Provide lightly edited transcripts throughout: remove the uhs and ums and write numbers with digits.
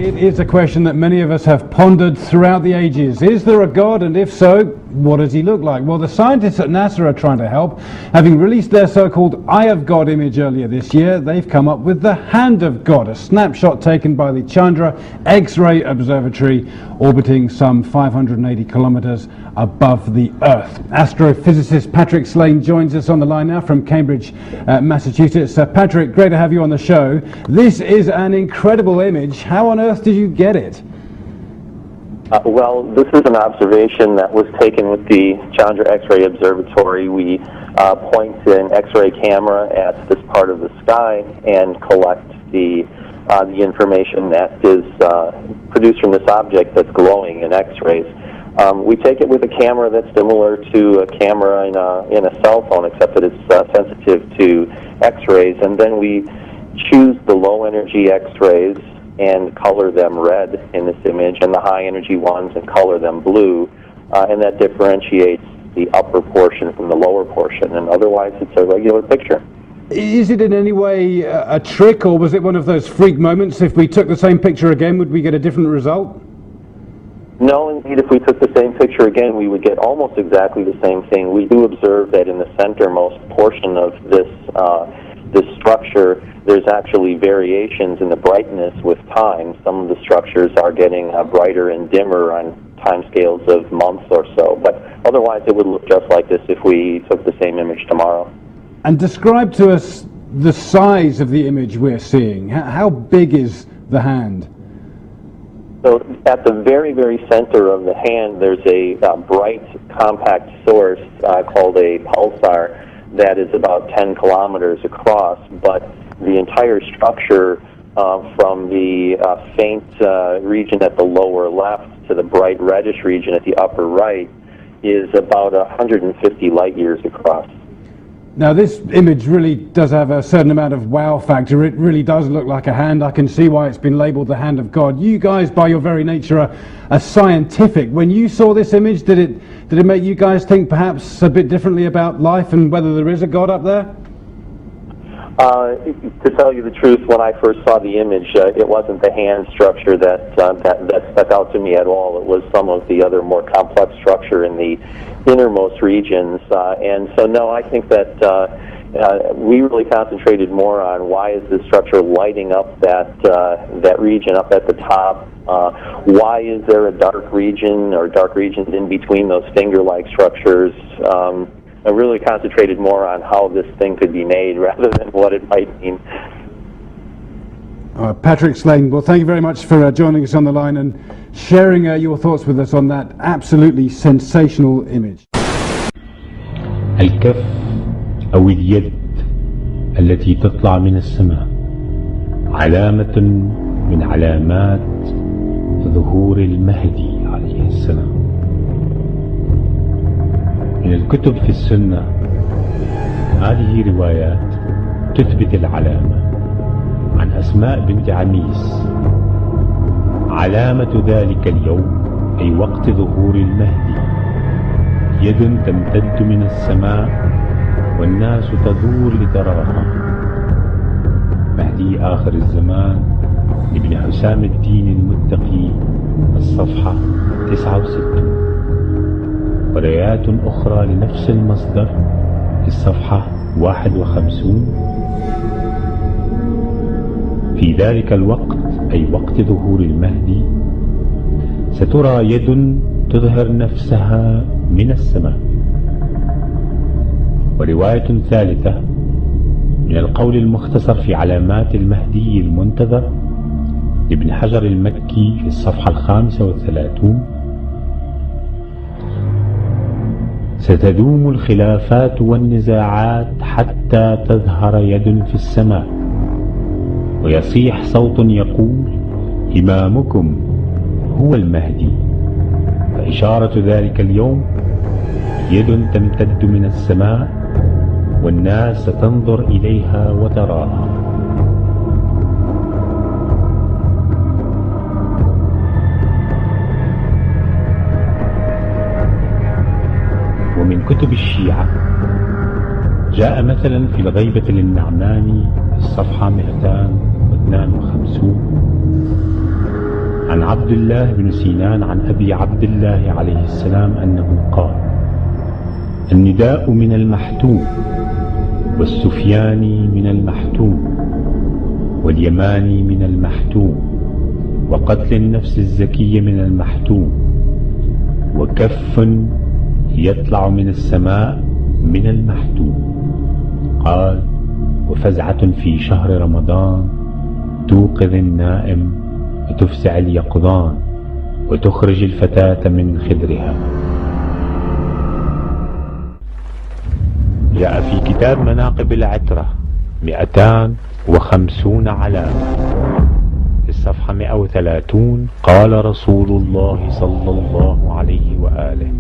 It is a question that many of us have pondered throughout the ages. Is there a God, and if so, what does he look like? Well, the scientists at NASA are trying to help. Having released their so-called Eye of God image earlier this year, they've come up with the Hand of God, a snapshot taken by the Chandra X-ray Observatory orbiting some 580 kilometers above the Earth. Astrophysicist Patrick Slane joins us on the line now from Cambridge, Massachusetts. Patrick, great to have you on the show. This is an incredible image. How on earth did you get it? Well, this is an observation that was taken with the Chandra X-ray Observatory. We point an X-ray camera at this part of the sky and collect the information that is produced from this object that's glowing in X-rays. We take it with a camera that's similar to a camera in a cell phone, except that it's sensitive to X-rays, and then we choose the low-energy X-rays and color them red in this image, and the high-energy ones and color them blue, and that differentiates the upper portion from the lower portion, and otherwise it's a regular picture. Is it in any way a trick, or was it one of those freak moments? If we took the same picture again, would we get a different result? No, indeed, if we took the same picture again, we would get almost exactly the same thing. We do observe that in the centermost portion of this structure, there's actually variations in the brightness with time. Some of the structures are getting brighter and dimmer on timescales of months or so, but otherwise it would look just like this if we took the same image tomorrow. And describe to us the size of the image we're seeing. How big is the hand? So at the very, very center of the hand, there's a bright, compact source called a pulsar that is about 10 kilometers across, but the entire structure from the faint region at the lower left to the bright reddish region at the upper right is about 150 light years across. Now, this image really does have a certain amount of wow factor. It really does look like a hand. I can see why it's been labeled the Hand of God. You guys, by your very nature, are scientific. When you saw this image, did it make you guys think perhaps a bit differently about life and whether there is a God up there? To tell you the truth, when I first saw the image, it wasn't the hand structure that stuck out to me at all. It was some of the other more complex structure in the innermost regions. And so, no, I think that we really concentrated more on why is this structure lighting up that region up at the top. Why is there a dark region or dark regions in between those finger-like structures? I really concentrated more on how this thing could be made rather than what it might mean. Patrick Slane, well, thank you very much for joining us on the line and sharing your thoughts with us on that absolutely sensational image. الكف أو اليد التي تطلع من السماء علامة من علامات ظهور المهدي عليه السلام. من الكتب في السنة هذه روايات تثبت العلامة عن أسماء بنت عميس. علامة ذلك اليوم أي وقت ظهور المهدي يد تمتد من السماء والناس تدور لتراها. مهدي آخر الزمان لابن حسام الدين المتقي، الصفحة 69. وروايات أخرى لنفس المصدر في الصفحة 51. في ذلك الوقت أي وقت ظهور المهدي سترى يد تظهر نفسها من السماء. ورواية ثالثة من القول المختصر في علامات المهدي المنتظر لابن حجر المكي في الصفحة 35. ستدوم الخلافات والنزاعات حتى تظهر يد في السماء ويصيح صوت يقول إمامكم هو المهدي. فإشارة ذلك اليوم يد تمتد من السماء والناس ستنظر إليها وتراها. ومن كتب الشيعة جاء مثلا في الغيبة للنعماني في الصفحة 252 عبد الله بن سينان عن أبي عبد الله عليه السلام أنه قال: النداء من المحتوم، والسفياني من المحتوم، واليماني من المحتوم، وقتل النفس الزكية من المحتوم، وكف يطلع من السماء من المحتوم. قال: وفزعة في شهر رمضان توقظ النائم وتفزع اليقظان وتخرج الفتاة من خدرها. جاء في كتاب مناقب العترة 250 علامة في الصفحة 130: قال رسول الله صلى الله عليه وآله: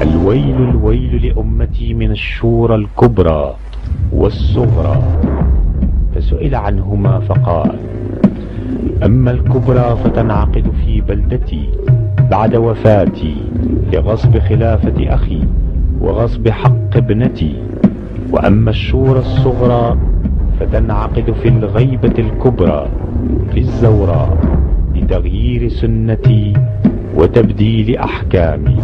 الويل الويل لأمتي من الشورى الكبرى والصغرى. فسئل عنهما فقال: أما الكبرى فتنعقد في بلدتي بعد وفاتي لغصب خلافة أخي وغصب حق ابنتي، وأما الشورى الصغرى فتنعقد في الغيبة الكبرى في الزوراء لتغيير سنتي وتبديل أحكامي.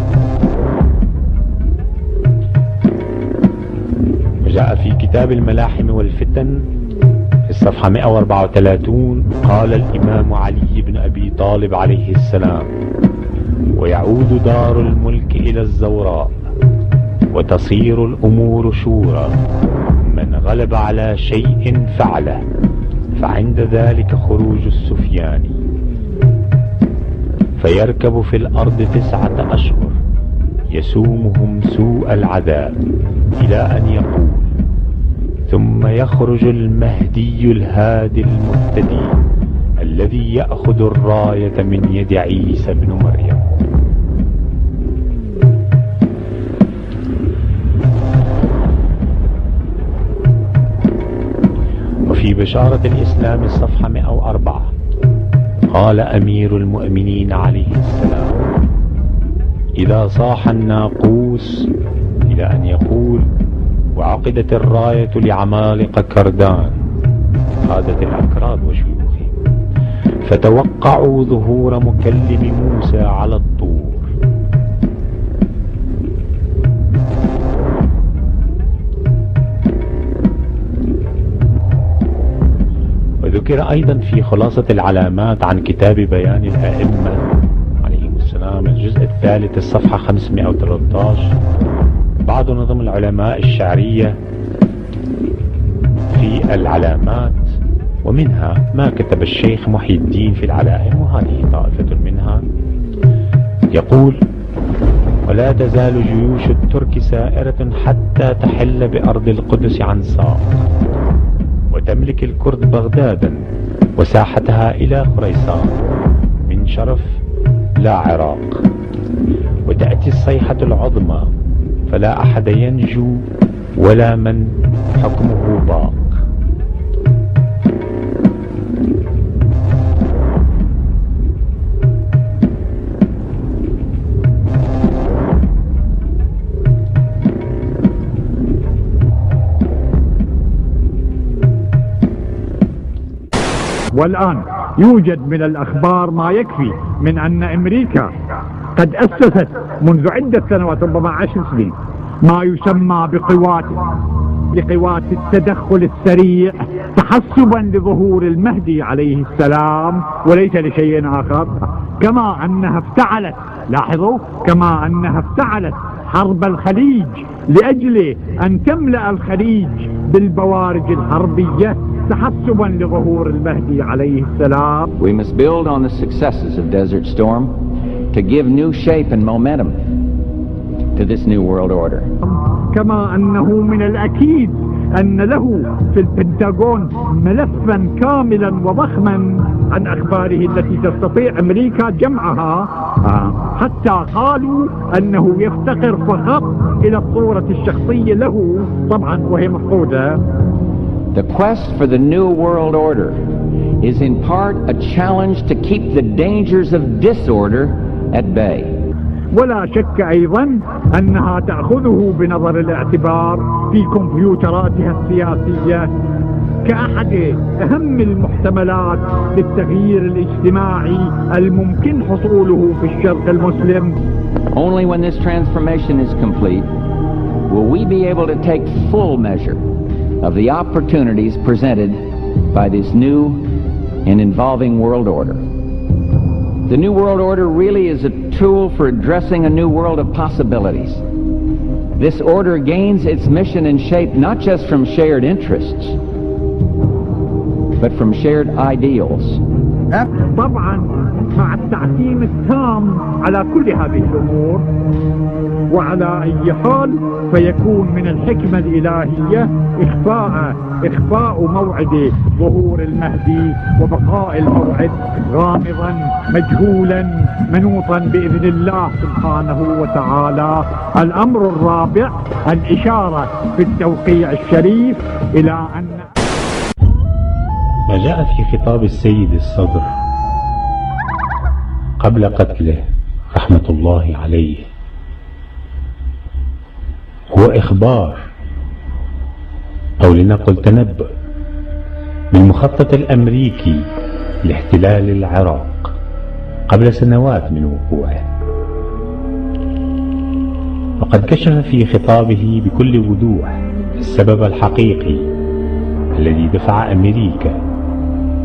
وجاء في كتاب الملاحم والفتن في الصفحة 134: قال الإمام علي بن أبي طالب عليه السلام: ويعود دار الملك إلى الزوراء وتصير الأمور شورى، من غلب على شيء فعله، فعند ذلك خروج السفياني فيركب في الأرض 9 أشهر يسومهم سوء العذاب إلى أن يقول: ثم يخرج المهدي الهادي المهتدي الذي يأخذ الراية من يد عيسى بن مريم. وفي بشارة الإسلام الصفحة 104: قال أمير المؤمنين عليه السلام: إذا صاح الناقوس إلى أن يقول: وعقدت الراية لعمالقة كردان قادة الأكراد وشيوخهم، فتوقعوا ظهور مكلم موسى على الطور. وذكر أيضا في خلاصة العلامات عن كتاب بيان الأئمة عليهم السلام الجزء الثالث الصفحة 513 بعض نظم العلماء الشعرية في العلامات، ومنها ما كتب الشيخ محي الدين في العلائم، وهذه طائفة منها. يقول: ولا تزال جيوش الترك سائرة حتى تحل بأرض القدس عن ساق، وتملك الكرد بغدادا وساحتها إلى خريسان من شرف لا عراق، وتأتي الصيحة العظمى فلا أحد ينجو ولا من حكمه باق. والآن يوجد من الأخبار ما يكفي من أن أمريكا قد أسست منذ عدة سنوات، ربما 10 سنين، ما يسمى بقوات التدخل السريع تحسبا لظهور المهدي عليه السلام وليس لشيء آخر. كما أنها افتعلت، لاحظوا، كما أنها افتعلت حرب الخليج لأجل أن تملأ الخليج بالبوارج الحربية تحسبا لظهور المهدي عليه السلام. We must build on the successes of Desert Storm to give new shape and momentum to this new world order. كما أنه من الأكيد أن له في البنتاغون ملفا كاملا وضخما عن أخباره التي تستطيع أمريكا جمعها، حتى قالوا أنه يفتقر فقط إلى الصورة الشخصية له، طبعا وهي مفقودة. The quest for the new world order is in part a challenge to keep the dangers of disorder at bay. ولا شك أيضا أنها تأخذه بنظر الاعتبار في كمبيوتراتها السياسية كأحد أهم المحتملات للتغيير الاجتماعي الممكن حصوله في الشرق المسلم. Only when this transformation is complete will we be able to take full measure of the opportunities presented by this new and involving world order. The new world order really is a tool for addressing a new world of possibilities. This order gains its mission and shape not just from shared interests, but from shared ideals. طبعا مع التعتيم التام على كل هذه الأمور، وعلى أي حال فيكون من الحكمة الإلهية إخفاء موعد ظهور المهدي وبقاء الموعد غامضا مجهولا منوطا بإذن الله سبحانه وتعالى. الأمر الرابع الإشارة في التوقيع الشريف إلى أن ما جاء في خطاب السيد الصدر قبل قتله رحمة الله عليه هو إخبار أو لنقل تنبؤ بالمخطط الأمريكي لاحتلال العراق قبل سنوات من وقوعه. وقد كشف في خطابه بكل وضوح السبب الحقيقي الذي دفع أمريكا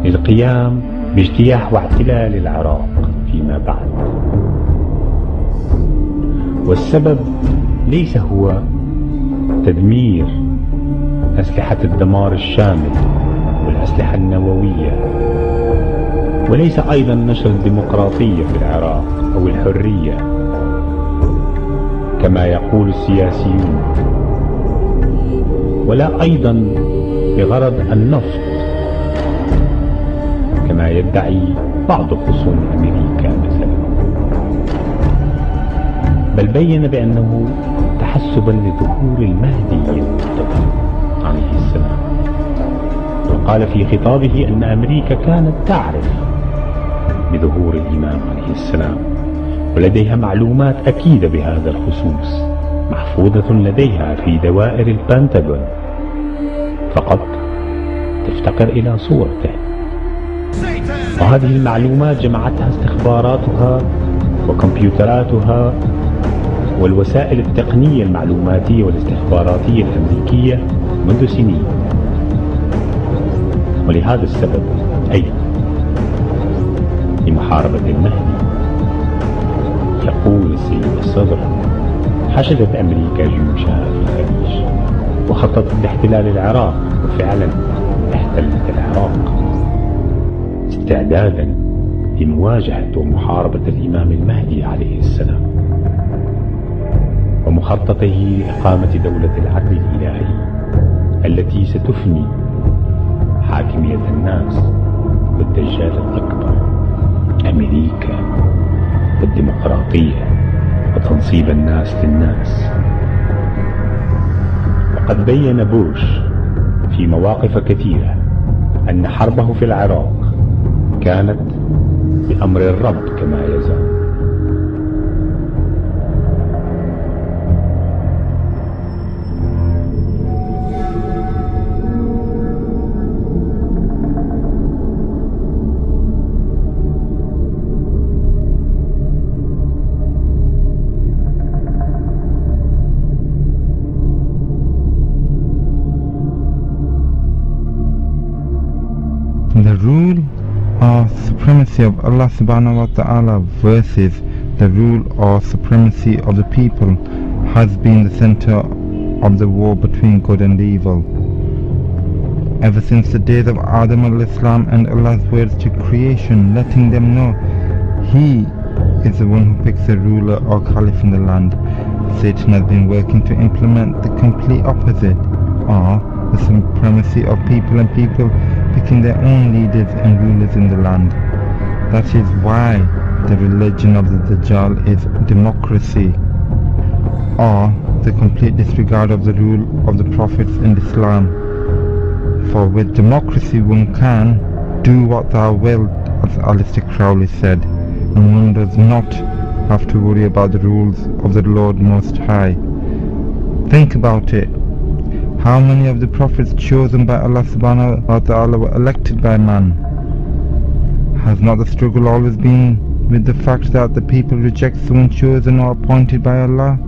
للقيام باجتياح واحتلال العراق فيما بعد. والسبب ليس هو تدمير أسلحة الدمار الشامل والأسلحة النووية، وليس أيضا نشر الديمقراطية في العراق أو الحرية كما يقول السياسيون، ولا أيضا بغرض النفط كما يدعي بعض خصوم أمريكا مثلا، بل بين بأنه تحسبا لظهور المهدي المنتظر عليه السلام. وقال في خطابه أن أمريكا كانت تعرف بظهور الإمام عليه السلام ولديها معلومات أكيدة بهذا الخصوص محفوظة لديها في دوائر البنتاغون، فقط تفتقر إلى صورته. وهذه المعلومات جمعتها استخباراتها وكمبيوتراتها والوسائل التقنية المعلوماتية والاستخباراتية الأمريكية منذ سنين. ولهذا السبب أيضا لمحاربة المهدي يقول السيد الصدر: حشدت أمريكا جيوشها في الخليج وخططت لاحتلال العراق، وفعلا احتلت العراق استعدادا لمواجهة ومحاربة الإمام المهدي عليه السلام ومخططه لإقامة دولة العدل الإلهي التي ستفني حاكمية الناس والدجال الأكبر أمريكا والديمقراطية وتنصيب الناس للناس. وقد بين بوش في مواقف كثيرة أن حربه في العراق كانت بأمر الرب كما يزعم. The rule or supremacy of Allah subhanahu wa ta'ala versus the rule or supremacy of the people has been the center of the war between good and evil. Ever since the days of Adam al-Islam and Allah's words to creation, letting them know He is the one who picks a ruler or caliph in the land, Satan has been working to implement the complete opposite, or the supremacy of people and people picking their own leaders and rulers in the land. That is why the religion of the Dajjal is democracy, or the complete disregard of the rule of the prophets in Islam. For with democracy one can do what thou wilt, as Aleister Crowley said, and one does not have to worry about the rules of the Lord Most High. Think about it. How many of the prophets chosen by Allah subhanahu wa ta'ala were elected by man? Has not the struggle always been with the fact that the people reject someone chosen or appointed by Allah?